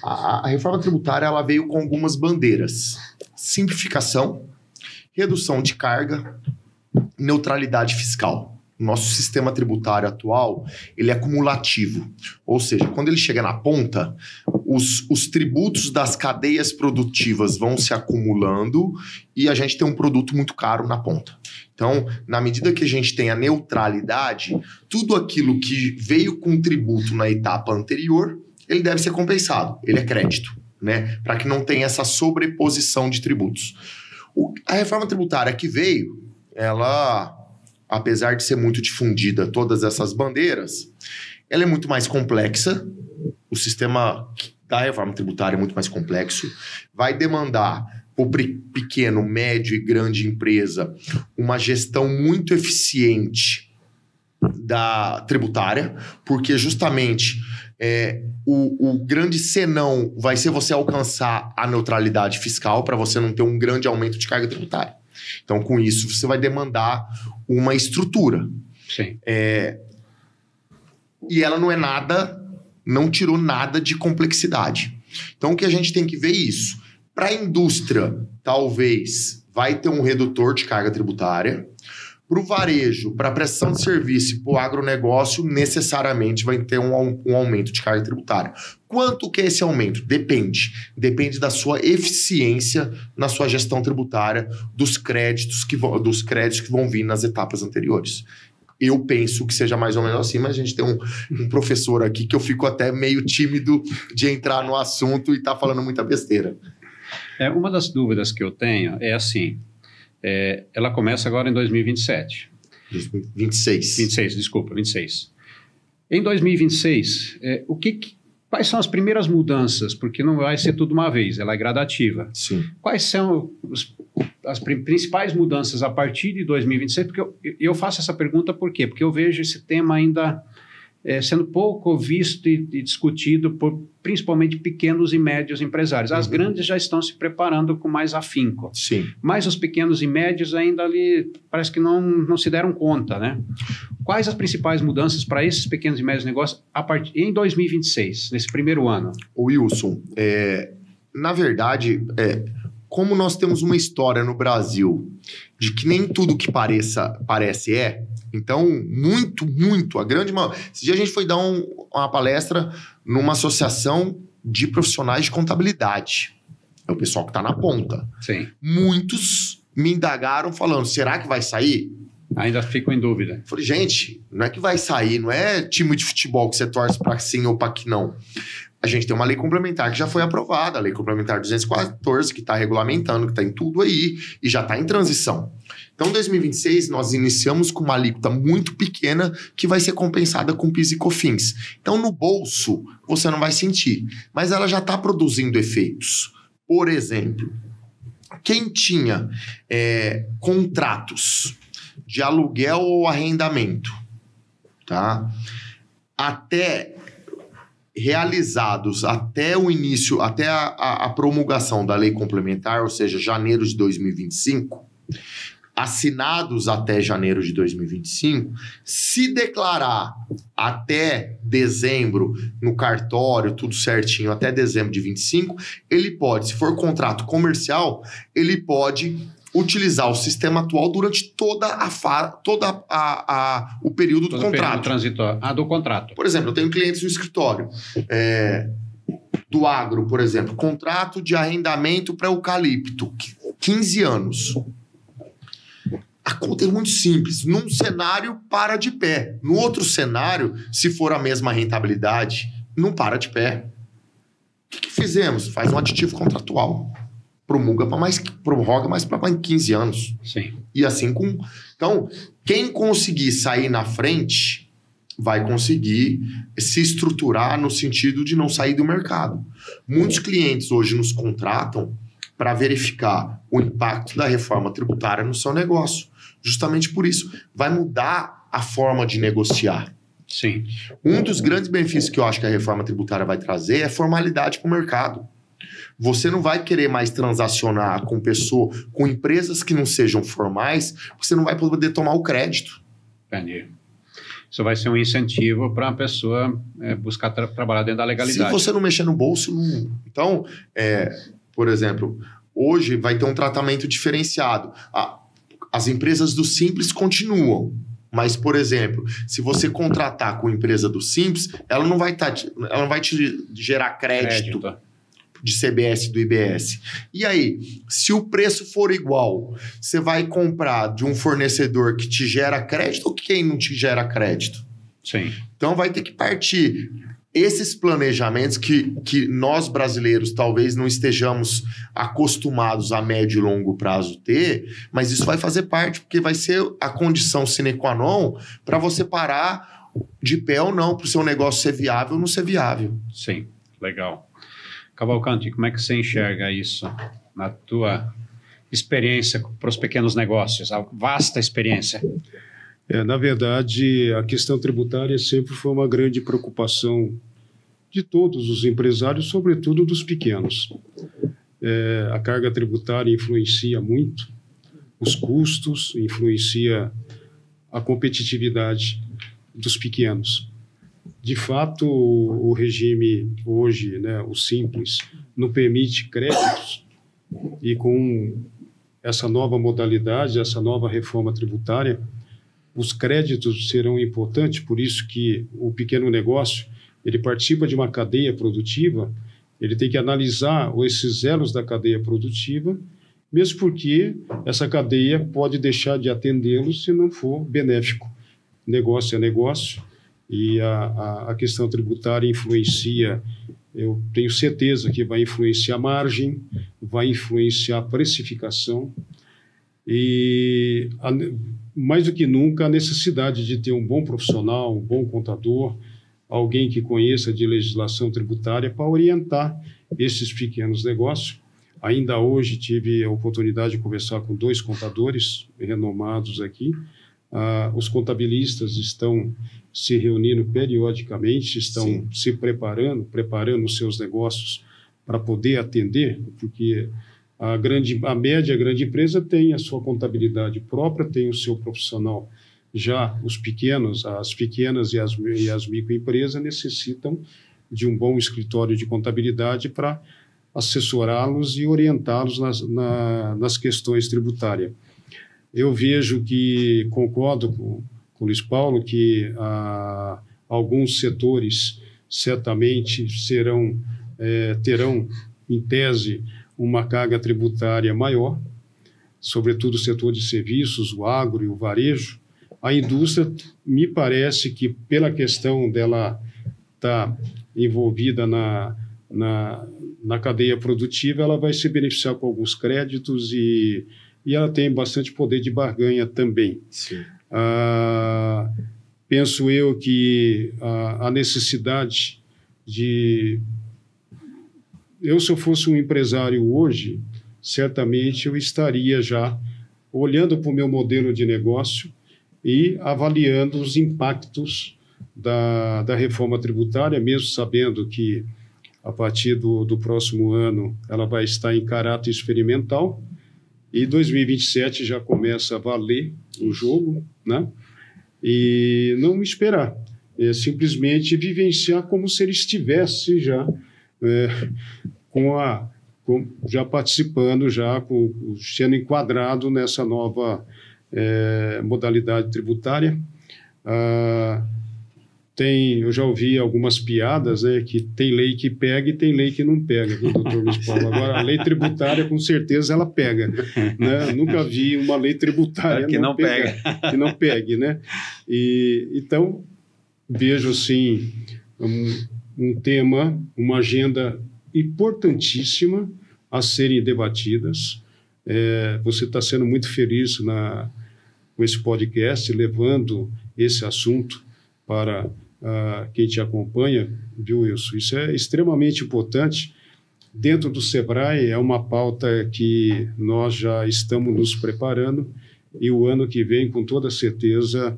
Speaker 3: A reforma tributária ela veio com algumas bandeiras. Simplificação, redução de carga, neutralidade fiscal. Nosso sistema tributário atual, ele é acumulativo. Ou seja, quando ele chega na ponta, os tributos das cadeias produtivas vão se acumulando e a gente tem um produto muito caro na ponta. Então, na medida que a gente tem a neutralidade, tudo aquilo que veio com tributo na etapa anterior, ele deve ser compensado, ele é crédito, né? Para que não tenha essa sobreposição de tributos. A reforma tributária que veio, ela, apesar de ser muito difundida, todas essas bandeiras, ela é muito mais complexa. O sistema da reforma tributária é muito mais complexo. Vai demandar para pequeno, médio e grande empresa uma gestão muito eficiente da tributária, porque justamente o grande senão vai ser você alcançar a neutralidade fiscal para você não ter um grande aumento de carga tributária. Então, com isso, você vai demandar uma estrutura.
Speaker 1: Sim.
Speaker 3: E ela não tirou nada de complexidade. Então, o que a gente tem que ver é isso. Para a indústria, talvez, vai ter um redutor de carga tributária. Para o varejo, para a prestação de serviço, para o agronegócio, necessariamente vai ter um aumento de carga tributária. Quanto que é esse aumento? Depende. Depende da sua eficiência na sua gestão tributária, dos créditos que vão vir nas etapas anteriores. Eu penso que seja mais ou menos assim, mas a gente tem um professor aqui que eu fico até meio tímido de entrar no assunto e tá falando muita besteira.
Speaker 1: Uma das dúvidas que eu tenho é assim, ela começa agora em 2027. 26. Em 2026, quais são as primeiras mudanças? Porque não vai ser tudo uma vez, ela é gradativa.
Speaker 3: Sim.
Speaker 1: Quais são as principais mudanças a partir de 2026? Porque eu faço essa pergunta por quê? Porque eu vejo esse tema ainda sendo pouco visto e discutido por principalmente pequenos e médios empresários. As grandes já estão se preparando com mais afinco.
Speaker 3: Sim.
Speaker 1: Mas os pequenos e médios ainda ali parece que não se deram conta, né? Quais as principais mudanças para esses pequenos e médios negócios em 2026, nesse primeiro ano?
Speaker 3: Wilson, na verdade, como nós temos uma história no Brasil de que nem tudo que parece então, muito, a grande maioria... Esse dia a gente foi dar uma palestra numa associação de profissionais de contabilidade. É o pessoal que está na ponta.
Speaker 1: Sim.
Speaker 3: Muitos me indagaram falando, será que vai sair?
Speaker 1: Ainda fico em dúvida.
Speaker 3: Falei, gente, não é que vai sair, não é time de futebol que você torce para sim ou para que não. A gente tem uma lei complementar que já foi aprovada, a lei complementar 214, que está regulamentando, que está em tudo aí, e já está em transição. Então, em 2026, nós iniciamos com uma alíquota muito pequena que vai ser compensada com PIS e COFINS. Então, no bolso, você não vai sentir, mas ela já está produzindo efeitos. Por exemplo, quem tinha contratos de aluguel ou arrendamento, tá? Realizados até o início, até a promulgação da lei complementar, ou seja, janeiro de 2025, assinados até janeiro de 2025, se declarar até dezembro no cartório, tudo certinho, até dezembro de 25, ele pode, se for contrato comercial, ele pode utilizar o sistema atual durante todo o período do contrato.
Speaker 1: Do contrato.
Speaker 3: Por exemplo, eu tenho clientes no escritório do agro, por exemplo, contrato de arrendamento para eucalipto, 15 anos. A conta é muito simples. Num cenário, para de pé. No outro cenário, se for a mesma rentabilidade, não para de pé. O que fizemos? Faz um aditivo contratual. Prorroga mais para 15 anos.
Speaker 1: Sim.
Speaker 3: E assim Então, quem conseguir sair na frente vai conseguir se estruturar no sentido de não sair do mercado. Muitos clientes hoje nos contratam para verificar o impacto da reforma tributária no seu negócio. Justamente por isso, vai mudar a forma de negociar.
Speaker 1: Sim.
Speaker 3: Um dos grandes benefícios que eu acho que a reforma tributária vai trazer é formalidade para o mercado. Você não vai querer mais transacionar com empresas que não sejam formais, você não vai poder tomar o crédito.
Speaker 1: Entendi. Isso vai ser um incentivo para a pessoa buscar trabalhar dentro da legalidade.
Speaker 3: Se você não mexer no bolso, não... Então, por exemplo, hoje vai ter um tratamento diferenciado. As empresas do Simples continuam, Mas, por exemplo, se você contratar com a empresa do Simples, ela não vai te gerar crédito de CBS e do IBS. E aí, se o preço for igual, você vai comprar de um fornecedor que te gera crédito ou quem não te gera crédito?
Speaker 1: Sim.
Speaker 3: Então vai ter que partir esses planejamentos que nós brasileiros talvez não estejamos acostumados a médio e longo prazo ter, mas isso vai fazer parte, porque vai ser a condição sine qua non para você parar de pé ou não, para o seu negócio ser viável ou não ser viável.
Speaker 1: Sim, legal. Cavalcanti, como é que você enxerga isso na tua experiência para os pequenos negócios, a vasta experiência?
Speaker 2: Na verdade, a questão tributária sempre foi uma grande preocupação de todos os empresários, sobretudo dos pequenos. A carga tributária influencia muito, os custos, influencia a competitividade dos pequenos. De fato, o regime hoje, né, o Simples, não permite créditos, e com essa nova modalidade, essa nova reforma tributária, os créditos serão importantes, por isso que o pequeno negócio, ele participa de uma cadeia produtiva, ele tem que analisar esses elos da cadeia produtiva, mesmo porque essa cadeia pode deixar de atendê-los se não for benéfico. Negócio é negócio, e a questão tributária influencia, eu tenho certeza que vai influenciar a margem, vai influenciar a precificação, e mais do que nunca a necessidade de ter um bom profissional, um bom contador, alguém que conheça de legislação tributária para orientar esses pequenos negócios. Ainda hoje tive a oportunidade de conversar com 2 contadores renomados aqui. Os contabilistas estão se reunindo periodicamente, estão se preparando os seus negócios para poder atender, porque a média, a grande empresa tem a sua contabilidade própria, tem o seu profissional. Já os pequenos, as pequenas e as microempresas necessitam de um bom escritório de contabilidade para assessorá-los e orientá-los nas questões tributárias. Eu vejo que, concordo com o Luiz Paulo, que alguns setores certamente terão, em tese, uma carga tributária maior, sobretudo o setor de serviços, o agro e o varejo. A indústria, me parece que, pela questão dela estar envolvida na cadeia produtiva, ela vai se beneficiar com alguns créditos e ela tem bastante poder de barganha também.
Speaker 3: Sim.
Speaker 2: Penso eu que a necessidade de... se eu fosse um empresário hoje, certamente eu estaria já olhando para o meu modelo de negócio e avaliando os impactos da reforma tributária, mesmo sabendo que a partir do próximo ano ela vai estar em caráter experimental, e 2027 já começa a valer o jogo, né? E não esperar, simplesmente vivenciar como se ele estivesse já já participando, sendo enquadrado nessa nova modalidade tributária. Eu já ouvi algumas piadas, né, que tem lei que pega e tem lei que não pega, viu, doutor Luiz Paulo? Agora, a lei tributária, com certeza, ela pega. Né? Nunca vi uma lei tributária
Speaker 1: que não pega.
Speaker 2: Que não pegue, né? Então, vejo, assim, um tema, uma agenda importantíssima a serem debatidas. Você está sendo muito feliz com esse podcast, levando esse assunto para quem te acompanha, viu, Wilson? Isso é extremamente importante. Dentro do SEBRAE é uma pauta que nós já estamos nos preparando, e o ano que vem, com toda certeza,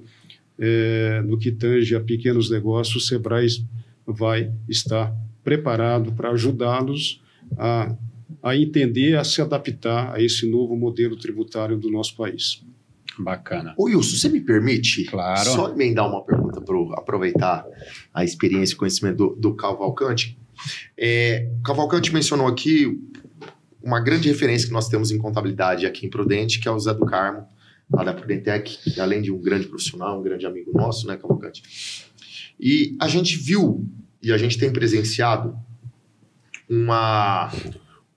Speaker 2: no que tange a pequenos negócios, o SEBRAE vai estar preparado para ajudá-los a entender, a se adaptar a esse novo modelo tributário do nosso país.
Speaker 1: Bacana.
Speaker 3: Ô Wilson, você me permite?
Speaker 1: Claro.
Speaker 3: Só emendar uma pergunta para aproveitar a experiência e conhecimento do Cavalcanti. Cavalcanti mencionou aqui uma grande referência que nós temos em contabilidade aqui em Prudente, que é o Zé do Carmo, lá da Prudentec, que além de um grande profissional, um grande amigo nosso, né, Cavalcante? E a gente viu, e a gente tem presenciado,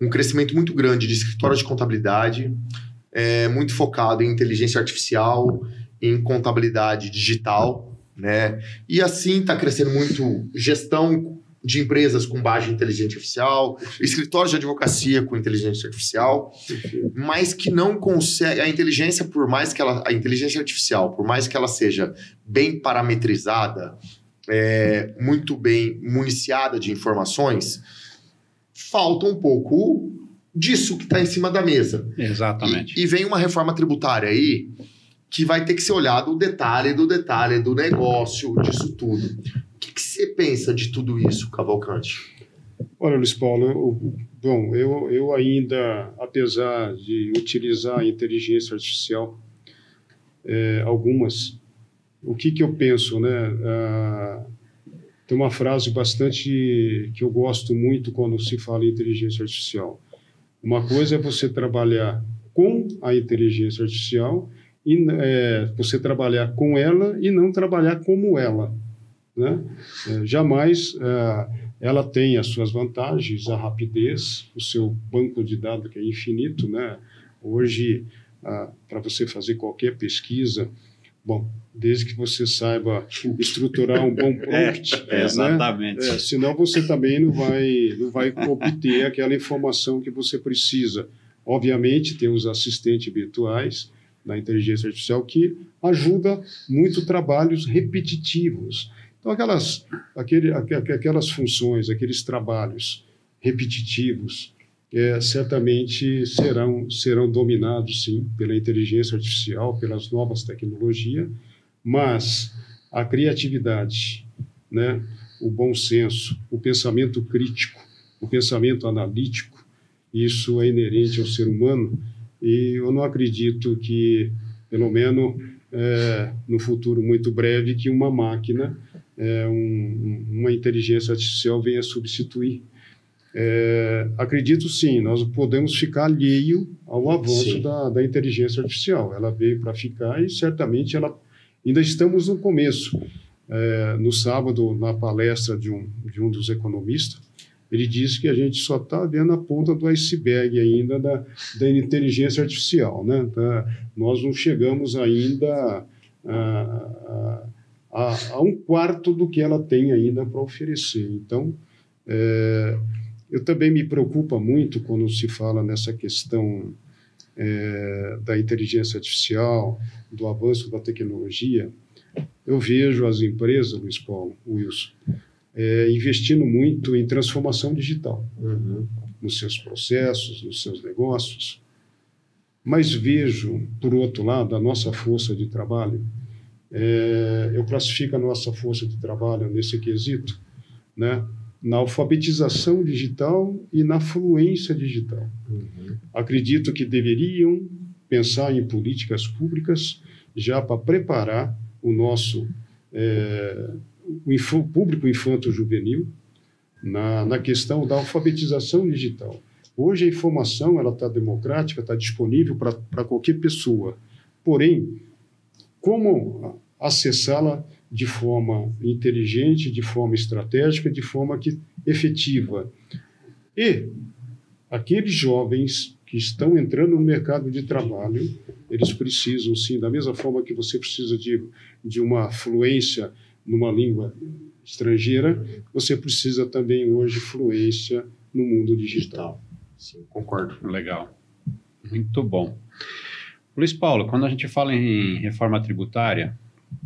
Speaker 3: um crescimento muito grande de escritório de contabilidade, muito focado em inteligência artificial, em contabilidade digital, né? E assim está crescendo muito gestão de empresas com base em inteligência artificial, escritórios de advocacia com inteligência artificial, mas que não consegue... A inteligência artificial, por mais que ela seja bem parametrizada, muito bem municiada de informações, falta um pouco disso que está em cima da mesa.
Speaker 1: Exatamente.
Speaker 3: E vem uma reforma tributária aí que vai ter que ser olhado o detalhe do negócio, disso tudo. O que você pensa de tudo isso, Cavalcante?
Speaker 2: Olha, Luiz Paulo, eu ainda, apesar de utilizar a inteligência artificial, algumas, o que eu penso, né? Tem uma frase bastante que eu gosto muito quando se fala em inteligência artificial. Uma coisa é você trabalhar com a inteligência artificial e você trabalhar com ela e não trabalhar como ela, né? Jamais ela tem as suas vantagens, a rapidez, o seu banco de dados que é infinito, né? Hoje, para você fazer qualquer pesquisa, bom, desde que você saiba estruturar um bom prompt,
Speaker 1: exatamente.
Speaker 2: Né? Senão você também não vai obter aquela informação que você precisa. Obviamente, tem os assistentes virtuais na inteligência artificial que ajuda muito trabalhos repetitivos. Então, aquelas funções, aqueles trabalhos repetitivos, certamente serão dominados, sim, pela inteligência artificial, pelas novas tecnologias, mas a criatividade, né, o bom senso, o pensamento crítico, o pensamento analítico, isso é inerente ao ser humano, e eu não acredito que, pelo menos no futuro muito breve, que uma máquina, uma inteligência artificial venha substituir. Acredito sim, nós podemos ficar alheio ao avanço da inteligência artificial. Ela veio para ficar e certamente ainda estamos no começo. No sábado, na palestra de um dos economistas, ele disse que a gente só está vendo a ponta do iceberg ainda da inteligência artificial, né? Nós não chegamos ainda a um quarto do que ela tem ainda para oferecer. Então, eu também me preocupa muito quando se fala nessa questão da inteligência artificial, do avanço da tecnologia. Eu vejo as empresas, Luiz Paulo, Wilson, investindo muito em transformação digital, nos seus processos, nos seus negócios. Mas vejo, por outro lado, a nossa força de trabalho, eu classifico a nossa força de trabalho nesse quesito, né, na alfabetização digital e na fluência digital. Acredito que deveriam pensar em políticas públicas já para preparar o nosso público infanto-juvenil na questão da alfabetização digital. Hoje a informação está democrática, está disponível para qualquer pessoa. Porém, como acessá-la de forma inteligente, de forma estratégica, de forma efetiva? E aqueles jovens que estão entrando no mercado de trabalho, eles precisam, sim, da mesma forma que você precisa de uma fluência numa língua estrangeira, você precisa também hoje fluência no mundo digital.
Speaker 3: Sim, concordo.
Speaker 1: Legal. Muito bom. Luiz Paulo, quando a gente fala em reforma tributária,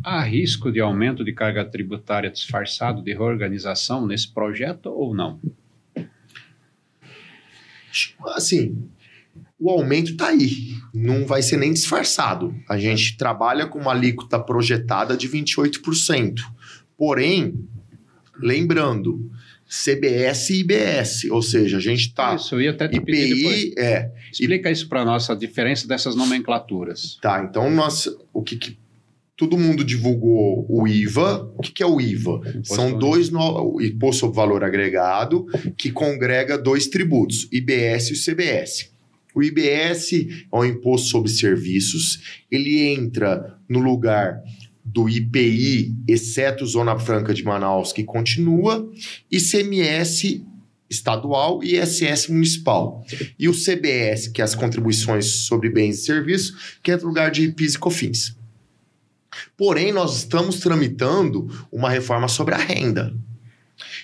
Speaker 1: há risco de aumento de carga tributária disfarçado de reorganização nesse projeto ou não?
Speaker 3: Assim, o aumento está aí. Não vai ser nem disfarçado. A gente trabalha com uma alíquota projetada de 28%. Porém, lembrando, CBS e IBS, ou seja, a gente está...
Speaker 1: Isso, eu ia até te pedir depois. Explica isso para nós, a diferença dessas nomenclaturas.
Speaker 3: Tá, então o que todo mundo divulgou o IVA. O que é o IVA? São o Imposto sobre Valor Agregado, que congrega dois tributos, IBS e o CBS. O IBS é o Imposto sobre Serviços, ele entra no lugar do IPI, exceto Zona Franca de Manaus, que continua, ICMS estadual e ISS municipal. E o CBS, que é as contribuições sobre bens e serviços, que entra no lugar de PIS e COFINS. Porém, nós estamos tramitando uma reforma sobre a renda.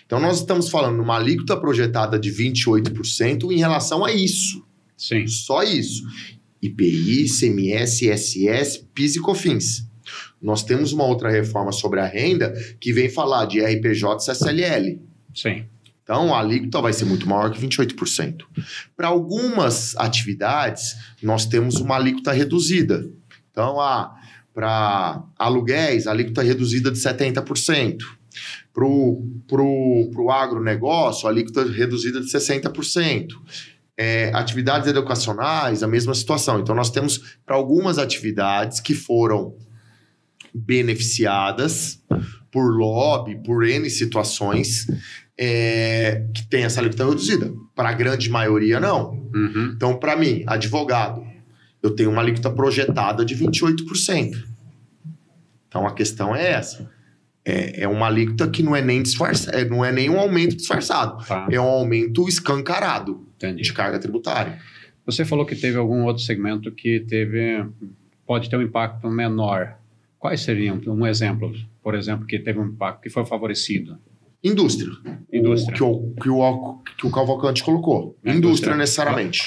Speaker 3: Então, nós estamos falando de uma alíquota projetada de 28% em relação a isso.
Speaker 1: Sim.
Speaker 3: Só isso. IPI, ICMS, ISS, PIS e COFINS. Nós temos uma outra reforma sobre a renda que vem falar de RPJ e CSLL.
Speaker 1: Sim.
Speaker 3: Então, a alíquota vai ser muito maior que 28%. Para algumas atividades, nós temos uma alíquota reduzida. Então, para aluguéis, a alíquota reduzida de 70%. Para o agronegócio, a alíquota reduzida de 60%. Atividades educacionais, a mesma situação. Então, nós temos para algumas atividades que foram beneficiadas por lobby, por N situações, que tem essa alíquota reduzida. Para a grande maioria, não.
Speaker 1: Uhum.
Speaker 3: Então, para mim, advogado, eu tenho uma alíquota projetada de 28%. Então, a questão é essa. É uma alíquota que não é nem disfarçada, não é nem um aumento disfarçado.
Speaker 1: Tá.
Speaker 3: É um aumento escancarado.
Speaker 1: Entendi.
Speaker 3: De carga tributária.
Speaker 1: Você falou que teve algum outro segmento que pode ter um impacto menor. Quais seriam um exemplo, por exemplo, que teve um impacto, que foi favorecido?
Speaker 3: Indústria.
Speaker 1: Indústria.
Speaker 3: Que o Cavalcante colocou. Indústria necessariamente.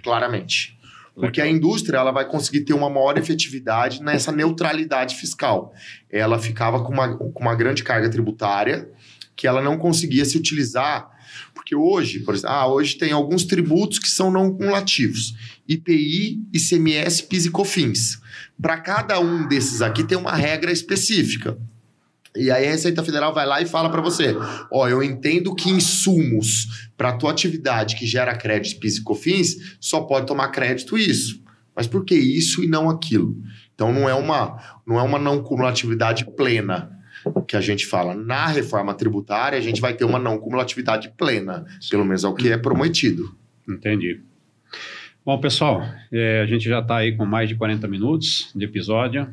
Speaker 1: Claramente.
Speaker 3: Porque a indústria ela vai conseguir ter uma maior efetividade nessa neutralidade fiscal. Ela ficava com uma grande carga tributária que ela não conseguia se utilizar. Porque hoje, por exemplo, hoje tem alguns tributos que são não cumulativos. IPI, ICMS, PIS e COFINS. Para cada um desses aqui tem uma regra específica. E aí a Receita Federal vai lá e fala para você, eu entendo que insumos para a tua atividade que gera crédito PIS e COFINS, só pode tomar crédito isso. Mas por que isso e não aquilo? Então não é uma não cumulatividade plena que a gente fala. Na reforma tributária, a gente vai ter uma não cumulatividade plena, pelo menos é o que é prometido.
Speaker 1: Entendi. Bom, pessoal, a gente já está aí com mais de 40 minutos de episódio.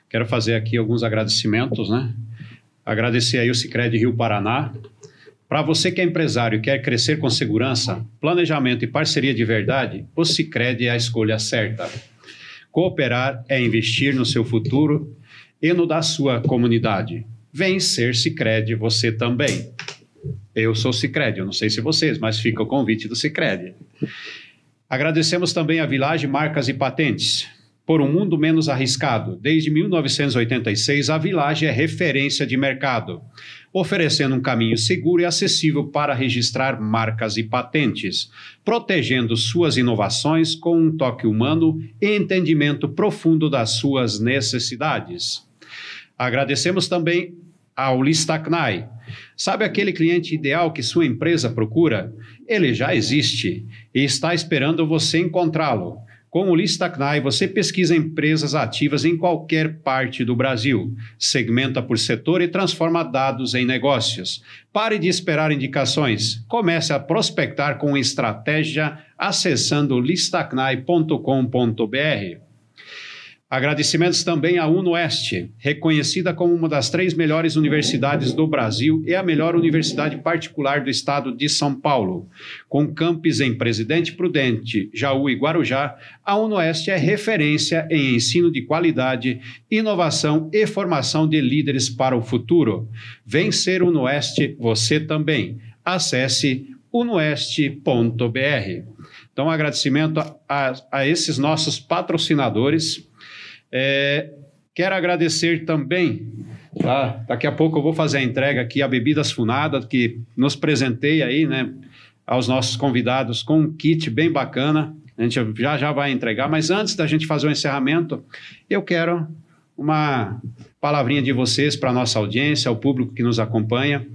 Speaker 1: Quero fazer aqui alguns agradecimentos, né? Agradecer aí o Sicredi Rio Paraná. Para você que é empresário e quer crescer com segurança, planejamento e parceria de verdade, o Sicredi é a escolha certa. Cooperar é investir no seu futuro e no da sua comunidade. Vem ser Sicredi você também. Eu sou Sicredi, eu não sei se vocês, mas fica o convite do Sicredi. Agradecemos também a Village Marcas e Patentes. Por um mundo menos arriscado, desde 1986, a Village é referência de mercado, oferecendo um caminho seguro e acessível para registrar marcas e patentes, protegendo suas inovações com um toque humano e entendimento profundo das suas necessidades. Agradecemos também ao Listacnai. Sabe aquele cliente ideal que sua empresa procura? Ele já existe e está esperando você encontrá-lo. Com o Listacnai, você pesquisa empresas ativas em qualquer parte do Brasil, segmenta por setor e transforma dados em negócios. Pare de esperar indicações. Comece a prospectar com estratégia acessando listacnai.com.br. Agradecimentos também à UnoOeste, reconhecida como uma das 3 melhores universidades do Brasil e a melhor universidade particular do estado de São Paulo. Com campus em Presidente Prudente, Jaú e Guarujá, a UnoOeste é referência em ensino de qualidade, inovação e formação de líderes para o futuro. Vem ser UnoOeste você também. Acesse unoeste.br. Então, agradecimento a esses nossos patrocinadores. Quero agradecer também, tá? Daqui a pouco eu vou fazer a entrega aqui a Bebidas Funada, que nos presenteia aí, né, aos nossos convidados com um kit bem bacana. A gente já vai entregar, mas antes da gente fazer o encerramento, eu quero uma palavrinha de vocês para a nossa audiência, ao público que nos acompanha.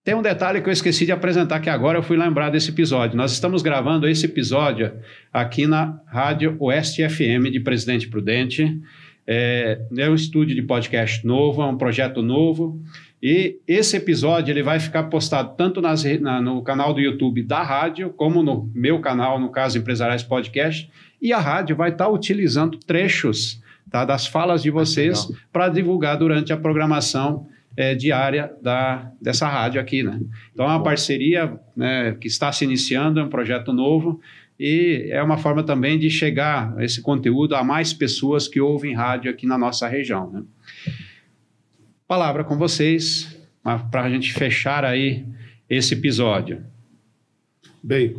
Speaker 1: Tem um detalhe que eu esqueci de apresentar, que agora eu fui lembrar desse episódio. Nós estamos gravando esse episódio aqui na Rádio Oeste FM de Presidente Prudente. É um estúdio de podcast novo, é um projeto novo. E esse episódio ele vai ficar postado tanto no canal do YouTube da rádio, como no meu canal, no caso Empresariais Podcast. E a rádio vai estar utilizando trechos, tá, das falas de vocês para divulgar durante a programação diária dessa rádio aqui, né? Então é uma parceria, né, que está se iniciando, é um projeto novo e é uma forma também de chegar esse conteúdo a mais pessoas que ouvem rádio aqui na nossa região, né? Palavra com vocês para a gente fechar aí esse episódio.
Speaker 2: Bem,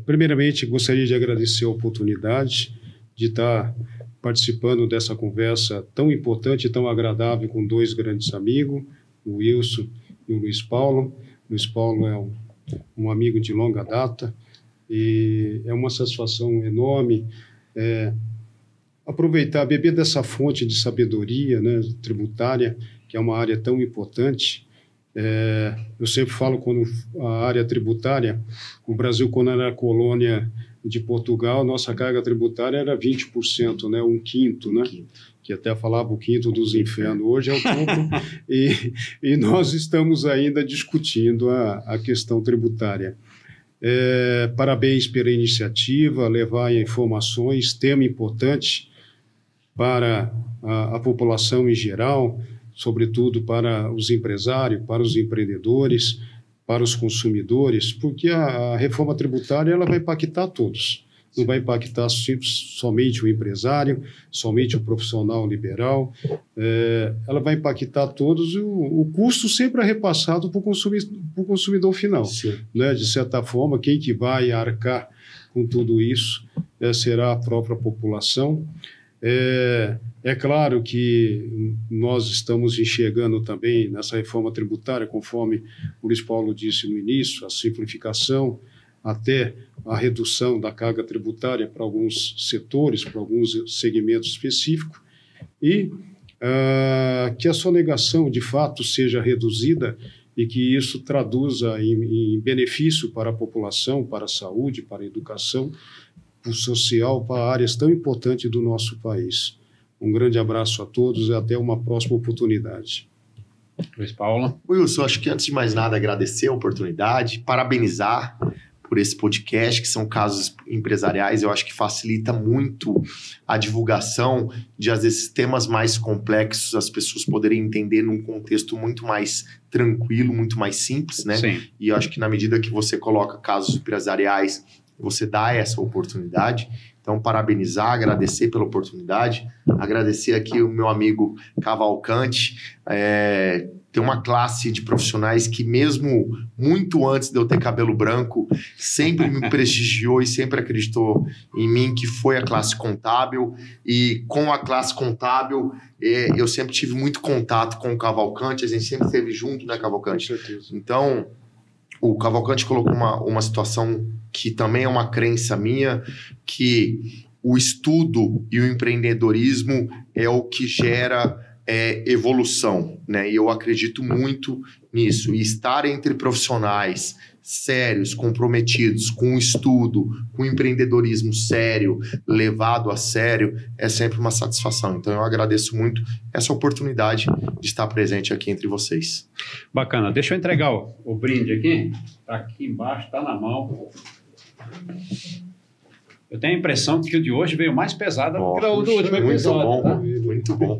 Speaker 2: primeiramente gostaria de agradecer a oportunidade de estar participando dessa conversa tão importante e tão agradável com dois grandes amigos, o Wilson e o Luiz Paulo. O Luiz Paulo é um amigo de longa data e é uma satisfação enorme aproveitar, beber dessa fonte de sabedoria, né, tributária, que é uma área tão importante. Eu sempre falo, quando a área tributária, o Brasil, quando era colônia de Portugal, nossa carga tributária era 20%, né, um quinto, né, que até falava o quinto dos infernos. Hoje é o dobro e nós estamos ainda discutindo a questão tributária. Parabéns pela iniciativa, levar informações, tema importante para a população em geral, sobretudo para os empresários, para os empreendedores, para os consumidores, porque a reforma tributária ela vai impactar todos. Não vai impactar somente o empresário, somente o profissional liberal, ela vai impactar todos e o custo sempre é repassado para o consumidor final. Né? De certa forma, quem que vai arcar com tudo isso será a própria população. É claro que nós estamos enxergando também nessa reforma tributária, conforme o Luiz Paulo disse no início, a simplificação, até a redução da carga tributária para alguns setores, para alguns segmentos específicos, e que a sonegação, de fato, seja reduzida e que isso traduza em benefício para a população, para a saúde, para a educação, para o social, para áreas tão importantes do nosso país. Um grande abraço a todos e até uma próxima oportunidade.
Speaker 1: Luiz Paulo.
Speaker 3: Wilson, acho que antes de mais nada agradecer a oportunidade, parabenizar por esse podcast, que são casos empresariais, eu acho que facilita muito a divulgação de, às vezes, temas mais complexos, as pessoas poderem entender num contexto muito mais tranquilo, muito mais simples, né?
Speaker 1: Sim.
Speaker 3: E eu acho que na medida que você coloca casos empresariais, você dá essa oportunidade. Então, parabenizar, agradecer pela oportunidade, agradecer aqui o meu amigo Cavalcante. Tem uma classe de profissionais que, mesmo muito antes de eu ter cabelo branco, sempre me prestigiou e sempre acreditou em mim, que foi a classe contábil. E com a classe contábil, eu sempre tive muito contato com o Cavalcante, a gente sempre esteve junto, né, Cavalcante?
Speaker 2: Com certeza.
Speaker 3: Então, o Cavalcante colocou uma situação que também é uma crença minha, que o estudo e o empreendedorismo é o que gera evolução, né? E eu acredito muito nisso. E estar entre profissionais sérios, comprometidos com o estudo, com o empreendedorismo sério, levado a sério, é sempre uma satisfação. Então eu agradeço muito essa oportunidade de estar presente aqui entre vocês.
Speaker 1: Bacana. Deixa eu entregar o brinde aqui. Está aqui embaixo, está na mão. Eu tenho a impressão que o de hoje veio mais pesado do que o do último episódio.
Speaker 3: Muito bom, muito bom.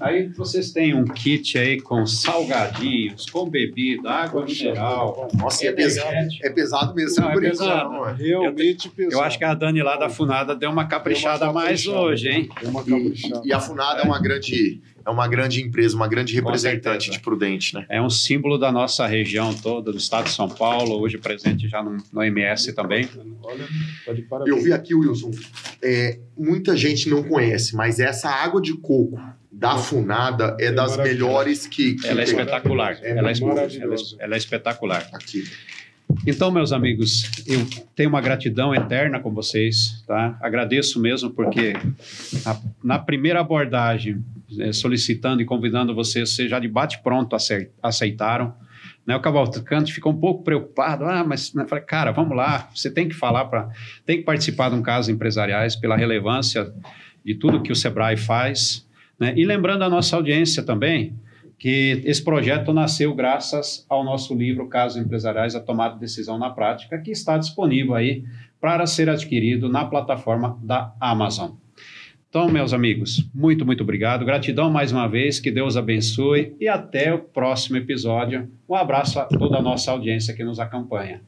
Speaker 1: Aí vocês têm um kit aí com salgadinhos, com bebida, água mineral.
Speaker 3: Nossa, é pesado mesmo.
Speaker 1: Não, é pesado.
Speaker 2: Realmente pesado.
Speaker 1: Eu acho que a Dani lá da Funada deu uma caprichada a mais hoje, hein?
Speaker 2: Deu uma caprichada.
Speaker 3: E a Funada é uma grande empresa, uma grande representante de Prudente, né?
Speaker 1: É um símbolo da nossa região toda, do estado de São Paulo, hoje presente já no MS também.
Speaker 2: Olha, tá de parabéns.
Speaker 3: Eu vi aqui, Wilson, muita gente não conhece, mas essa água de coco da Funada é das melhores que
Speaker 1: Ela é
Speaker 3: tem.
Speaker 1: espetacular.
Speaker 2: maravilhosa.
Speaker 1: Ela é espetacular.
Speaker 3: Aqui.
Speaker 1: Então, meus amigos, eu tenho uma gratidão eterna com vocês, tá? Agradeço mesmo porque na primeira abordagem, solicitando e convidando vocês já de bate-pronto aceitaram. Né? O Cavalcante ficou um pouco preocupado, mas eu falei, cara, vamos lá, você tem que falar, tem que participar de um caso empresariais pela relevância de tudo que o Sebrae faz, né? E lembrando a nossa audiência também, que esse projeto nasceu graças ao nosso livro Casos Empresariais, a Tomada de Decisão na Prática, que está disponível aí para ser adquirido na plataforma da Amazon. Então, meus amigos, muito, muito obrigado. Gratidão mais uma vez, que Deus abençoe e até o próximo episódio. Um abraço a toda a nossa audiência que nos acompanha.